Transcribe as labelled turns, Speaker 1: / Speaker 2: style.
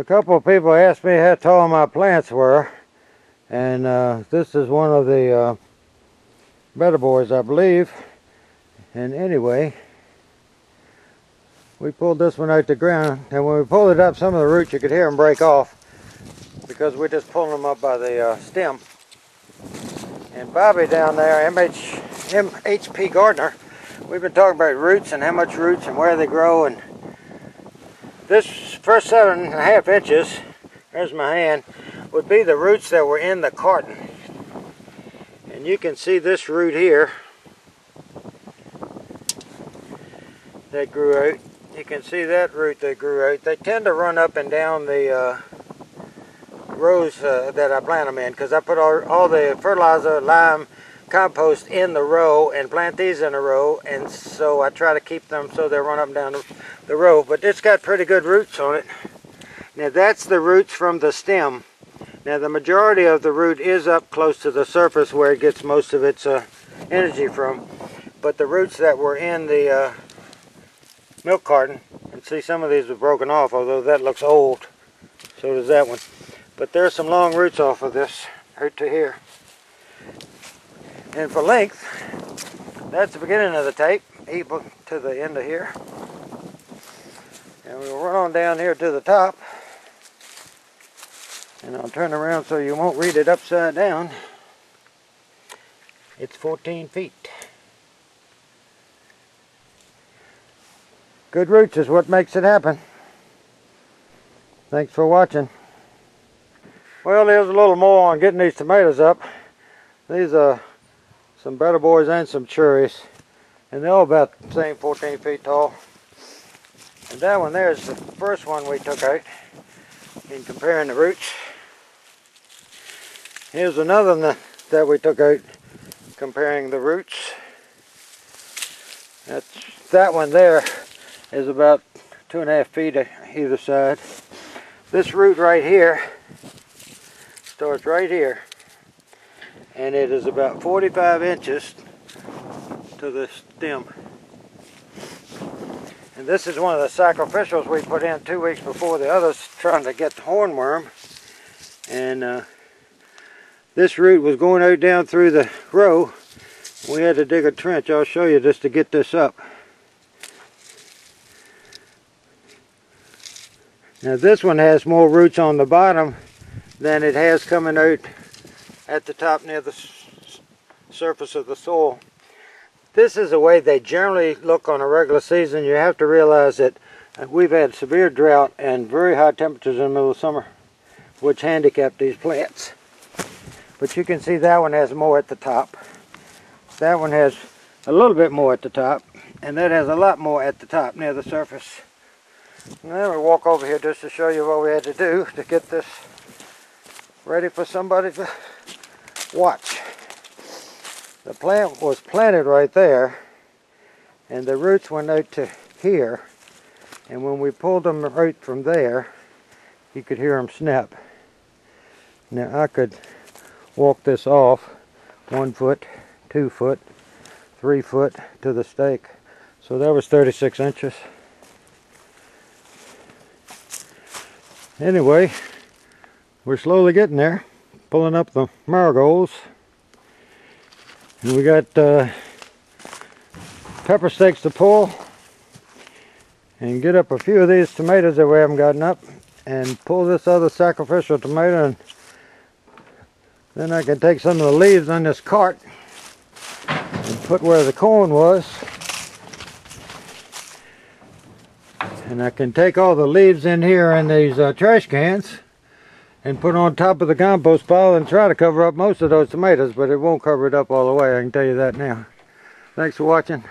Speaker 1: A couple of people asked me how tall my plants were, and this is one of the better boys, I believe. And anyway, we pulled this one out the ground, and when we pulled it up, some of the roots you could hear them break off because we're just pulling them up by the stem. And Bobby down there, mhpgardener, we've been talking about roots and how much roots and where they grow. And this first 7.5 inches, there's my hand, would be the roots that were in the carton. And you can see this root here that grew out. You can see that root that grew out. They tend to run up and down the rows that I plant them in, because I put all the fertilizer, lime, compost in the row and plant these in a row, and so I try to keep them so they run up and down the row. But it's got pretty good roots on it. Now that's the roots from the stem. Now the majority of the root is up close to the surface where it gets most of its energy from, but the roots that were in the milk carton, and see some of these are broken off, although that looks old, so does that one. But there's some long roots off of this out to here. And for length, that's the beginning of the tape, equal to the end of here. And we'll run on down here to the top. And I'll turn around so you won't read it upside down. It's 14 feet. Good roots is what makes it happen. Thanks for watching. Well, there's a little more on getting these tomatoes up. These are some better boys and some cherries, and they're all about the same 14 feet tall. And that one there is the first one we took out in comparing the roots. Here's another one that we took out comparing the roots. That one there is about 2.5 feet either side. This root right here starts right here, and it is about 45 inches to the stem. And this is one of the sacrificials we put in 2 weeks before the others, trying to get the hornworm. And this root was going out down through the row. We had to dig a trench, I'll show you, just to get this up. Now this one has more roots on the bottom than it has coming out at the top near the surface of the soil. This is the way they generally look on a regular season. You have to realize that we've had severe drought and very high temperatures in the middle of summer, which handicap these plants. But you can see that one has more at the top. That one has a little bit more at the top, and that has a lot more at the top near the surface. And then we walk over here just to show you what we had to do to get this ready for somebody to watch. The plant was planted right there, and the roots went out to here, and when we pulled them out from there, you could hear them snap. Now I could walk this off 1 foot, 2 foot, 3 foot to the stake. So that was 36 inches. Anyway, we're slowly getting there, pulling up the marigolds. And we got pepper stakes to pull and get up a few of these tomatoes that we haven't gotten up, and pull this other sacrificial tomato, and then I can take some of the leaves on this cart and put where the corn was. And I can take all the leaves in here in these trash cans and put on top of the compost pile and try to cover up most of those tomatoes, but it won't cover it up all the way, I can tell you that now. Thanks for watching.